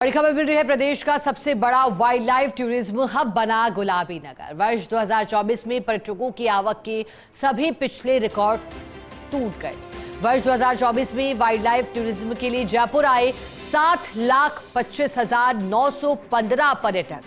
बड़ी खबर मिल रही है। प्रदेश का सबसे बड़ा वाइल्ड लाइफ टूरिज्म हब बना गुलाबी नगर। वर्ष 2024 में पर्यटकों की आवक के सभी पिछले रिकॉर्ड टूट गए। वर्ष 2024 में वाइल्ड लाइफ टूरिज्म के लिए जयपुर आए 7,25,915 पर्यटक।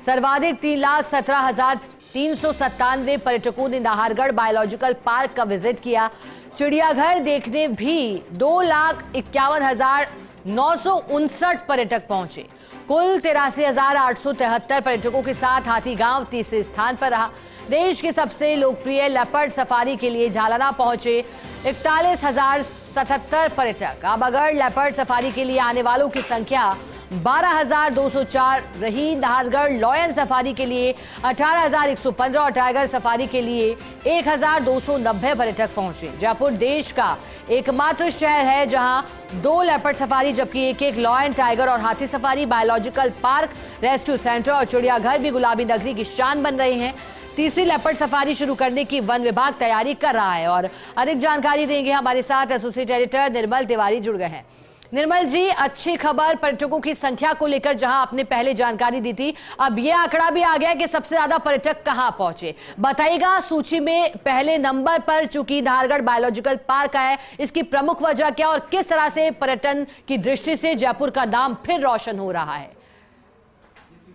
सर्वाधिक 3,17,397 पर्यटकों ने नाहरगढ़ बायोलॉजिकल पार्क का विजिट किया। चिड़ियाघर देखने भी 2,51,959 पर्यटक पहुंचे। कुल 83,873 पर्यटकों के साथ हाथीगांव तीसरे स्थान पर रहा। देश के सबसे लोकप्रिय लेपर्ड सफारी के लिए झालाना पहुंचे 41,077 पर्यटक। आबागढ़ लेपर्ड सफारी के लिए आने वालों की संख्या 12,204 रही। नाहरगढ़ लॉयन सफारी के लिए 18,115 और टाइगर सफारी के लिए 1,290 पर्यटक पहुंचे। जयपुर देश का एकमात्र शहर है जहां 2 लेपर्ड सफारी जबकि एक लॉयन, टाइगर और हाथी safari, biological park, rescue centre और चिड़ियाघर भी गुलाबी नगरी की शान बन रहे हैं। तीसरी लेपर्ड सफारी शुरू करने की वन विभाग तैयारी कर रहा है और अधिक जानकारी देंगे हमारे साथ एसोसिएट एडिटर निर्मल तिवारी जुड़ गए हैं। निर्मल जी, अच्छी खबर, पर्यटकों की संख्या को लेकर जहां आपने पहले जानकारी दी थी, अब ये आंकड़ा भी आ गया कि सबसे ज्यादा पर्यटक कहां पहुंचे। बताइएगा, सूची में पहले नंबर पर चूंकि नाहरगढ़ बायोलॉजिकल पार्क है, इसकी प्रमुख वजह क्या और किस तरह से पर्यटन की दृष्टि से जयपुर का नाम फिर रोशन हो रहा है?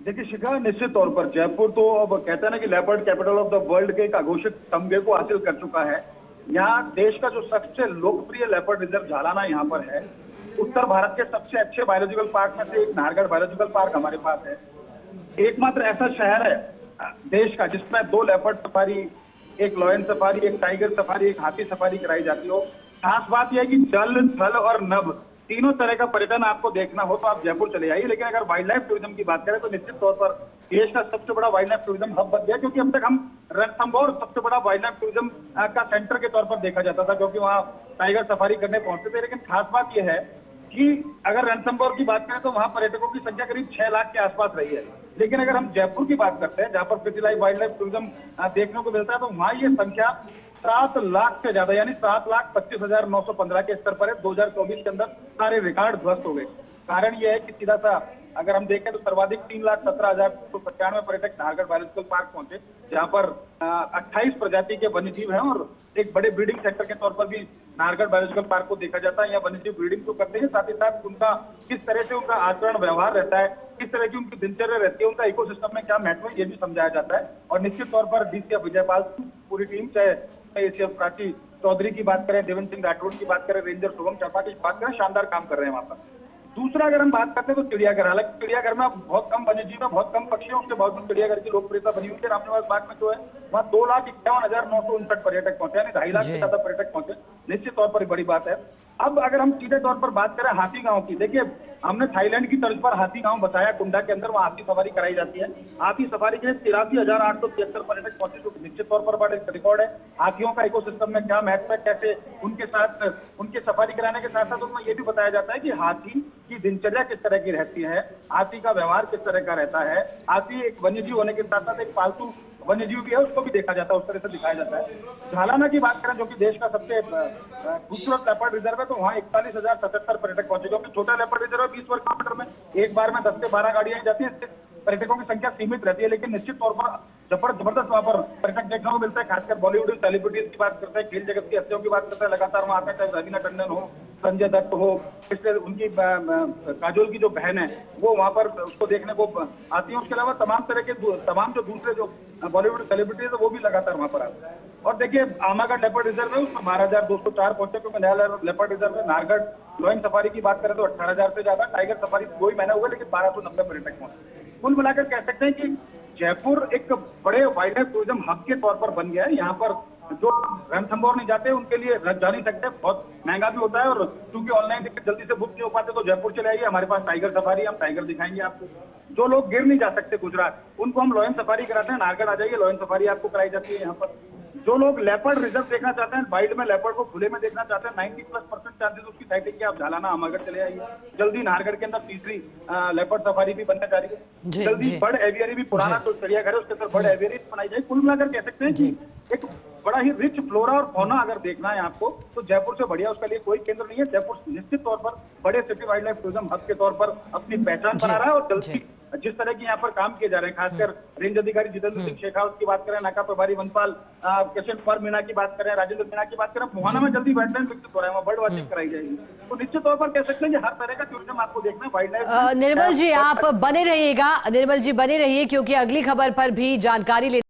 देखिए शिखा, निश्चित तौर पर जयपुर तो अब कहते हैं ना कि leopard capital of the world के एक अघोषित तमगे को हासिल कर चुका है। यहाँ देश का जो सबसे लोकप्रिय लेपर्ड रिजर्व झालाना यहाँ पर है। उत्तर भारत के सबसे अच्छे बायोलॉजिकल पार्क में से एक नाहरगढ़ बायोलॉजिकल पार्क हमारे पास है। एकमात्र ऐसा शहर है देश का जिसमें 2 लेपर्ड सफारी, एक लॉयन सफारी, एक टाइगर सफारी, एक हाथी सफारी कराई जाती हो। खास बात यह है कि जल, थल और नभ तीनों तरह का पर्यटन आपको देखना हो तो आप जयपुर चले आइए। लेकिन अगर वाइल्ड लाइफ टूरिज्म की बात करें तो निश्चित तौर पर देश का सबसे बड़ा वाइल्ड लाइफ टूरिज्म हब बन गया, क्योंकि अब तक हम रणथंभौर सबसे बड़ा वाइल्ड लाइफ टूरिज्म का सेंटर के तौर पर देखा जाता था, क्योंकि वहाँ टाइगर सफारी करने पहुंचते थे। लेकिन खास बात यह है कि अगर रणथंभौर की बात करें तो वहां पर्यटकों की संख्या करीब 6 लाख के आसपास रही है। लेकिन अगर हम जयपुर की बात करते हैं, जहां पर city life wild life tourism देखने को मिलता है, तो वहां ये संख्या 7 लाख से ज्यादा यानी 7,25,915 के स्तर पर है। 2024 के अंदर सारे रिकॉर्ड ध्वस्त हो गए। कारण यह है कि सीधा सा अगर हम देखें तो सर्वाधिक 3,17,195 पर्यटक नाहरगढ़ बायोलॉजिकल पार्क पहुंचे, जहां पर 28 प्रजाति के वन्यजीव हैं और एक बड़े ब्रीडिंग सेक्टर के तौर पर भी नाहरगढ़ बायोलॉजिकल पार्क को देखा जाता है। यहाँ वन्यजीव ब्रीडिंग तो करते हैं, साथ ही साथ उनका किस तरह से उनका आचरण व्यवहार रहता है, किस तरह की उनकी दिनचर्या रहती है, उनका इकोसिस्टम में क्या महत्व है, ये भी समझाया जाता है। और निश्चित तौर पर डीसीएफ विजयपाल पूरी टीम, चाहे एसीएफ प्राची चौधरी की बात करें, देवेंद्र सिंह राठौड़ की बात करें, रेंजर शुभम चपा की बात करें, शानदार काम कर रहे हैं वहां पर। दूसरा अगर हम बात करते हैं तो चिड़ियाघर, हालांकि चिड़ियाघर में बहुत कम वन्यजीव है, बहुत कम पक्षी है, उसके बावजूद चिड़ियाघर की लोकप्रियता बनी हुई है। रामनिवास बाग में जो है वहाँ 2,51,959 पर्यटक पहुंचे, यानी 2.5 लाख से ज्यादा पर्यटक पहुंचे। निश्चित तौर पर बड़ी बात है। अब अगर हम सीधे तौर पर बात करें हाथीगांव की, देखिए हमने थाईलैंड की तर्ज पर हाथीगांव बताया, कुंडा के अंदर वहाँ हाथी सवारी कराई जाती है। हाथी सफारी के लिए 83,873 पर्यटक पहुंचे, जो निश्चित तौर पर बड़ा रिकॉर्ड है। हाथियों का इकोसिस्टम में क्या महत्व है, कैसे उनके साथ उनके सफारी कराने के साथ साथ उनमें ये भी बताया जाता है कि हाथी की दिनचर्या किस तरह की रहती है, हाथी का व्यवहार किस तरह का रहता है। हाथी एक वन्यजीव होने के साथ साथ एक पालतू वन्यजीव भी है, उसको भी देखा जाता है, उस तरह से दिखाया जाता है। झालाना की बात करें जो कि देश का सबसे खूबसूरत लेपर्ड रिजर्व है, तो वहाँ 41,077 पर्यटक पहुंचे, जो कि छोटा लेपर्ड रिजर्व है। 20 वर्ग किलोमीटर में एक बार में 10 से 12 गाड़ियां जाती है, पर्यटकों की संख्या सीमित रहती है। लेकिन निश्चित तौर पर जबरदस्त वहां पर पर्यटक देखने को मिलता है। खासकर बॉलीवुड सेलिब्रिटीज की बात करते हैं, खेल जगत की हस्तियों की बात करते हैं, लगातार वहां आते हैं, चाहे रवीना टंडन हो, संजय दत्त हो, इसलिए उनकी काजोल की जो बहन है वो वहां पर उसको देखने को आती है। उसके अलावा तमाम तरह के तमाम जो दूसरे जो बॉलीवुड सेलिब्रिटीज है वो भी लगातार वहां पर आते हैं। और देखिए आमागढ़ लेपर्ड रिजर्व है, उसमें 12,204 पहुंचे, क्योंकि नया लेपर्ड रिजर्व है। नाहरगढ़ लॉयन सफारी की बात करें तो 18,000 से ज्यादा, टाइगर सफारी 2 ही महीने हो गए, लेकिन 1290 पर्यटक पहुंचे। कुल मिलाकर कह सकते हैं कि जयपुर एक बड़े वाइल्ड लाइफ टूरिज्म हब के तौर पर बन गया है। यहाँ पर जो रणथंभौर नहीं जाते उनके लिए जा नहीं सकते, बहुत महंगा भी होता है, और क्योंकि ऑनलाइन टिकट जल्दी से बुक नहीं हो पाते तो जयपुर चले आइए, हमारे पास टाइगर सफारी, हम टाइगर दिखाएंगे आपको। जो लोग गिर नहीं जा सकते गुजरात, उनको हम लॉयन सफारी कराते हैं, नाहरगढ़ आ जाइए, लॉयन सफारी आपको कराई जाती है यहाँ पर। जो लोग लेपर्ड रिजर्व देखना चाहते हैं, वाइल्ड में लेपर्ड को खुले में देखना चाहते हैं, 90+% चांसेस उसकी साइटिंग के, आप झालाना आमागढ़ चले आइए। जल्दी नाहरगढ़ के अंदर तीसरी लेपर्ड सफारी भी बनने जा रही है। जल्दी बर्ड एवियरी भी, पुराना तो चिड़ियाघर है उसके अंदर बर्ड एवियरी बनाई जाए। कुल मिलाकर कह सकते हैं कि एक बड़ा ही रिच फ्लोरा और फौना अगर देखना है आपको तो जयपुर से बढ़िया उसके लिए कोई केंद्र नहीं है। जयपुर निश्चित तौर पर बड़े city wild life tourism hub के तौर पर अपनी पहचान बना रहा है और जल्दी जिस तरह की यहाँ पर काम किए जा रहे हैं, खासकर रेंज अधिकारी जितेंद्र सिंह शेखावत की बात करें, नाका प्रभारी वनपाल किशन पर मीणा की बात करें, राजेंद्र मीणा की बात करें, मोहाना में जल्दी वेटलैंड विकसित हो रहा है, वहाँ बर्ड वॉचिंग कराई जाएगी। तो निश्चित तौर पर कह सकते हैं कि हर तरह का टूरिज्म आपको देखना है वाइल्ड लाइफ। निर्मल जी आप बने रहिएगा, निर्मल जी बने रहिए क्योंकि अगली खबर पर भी जानकारी ले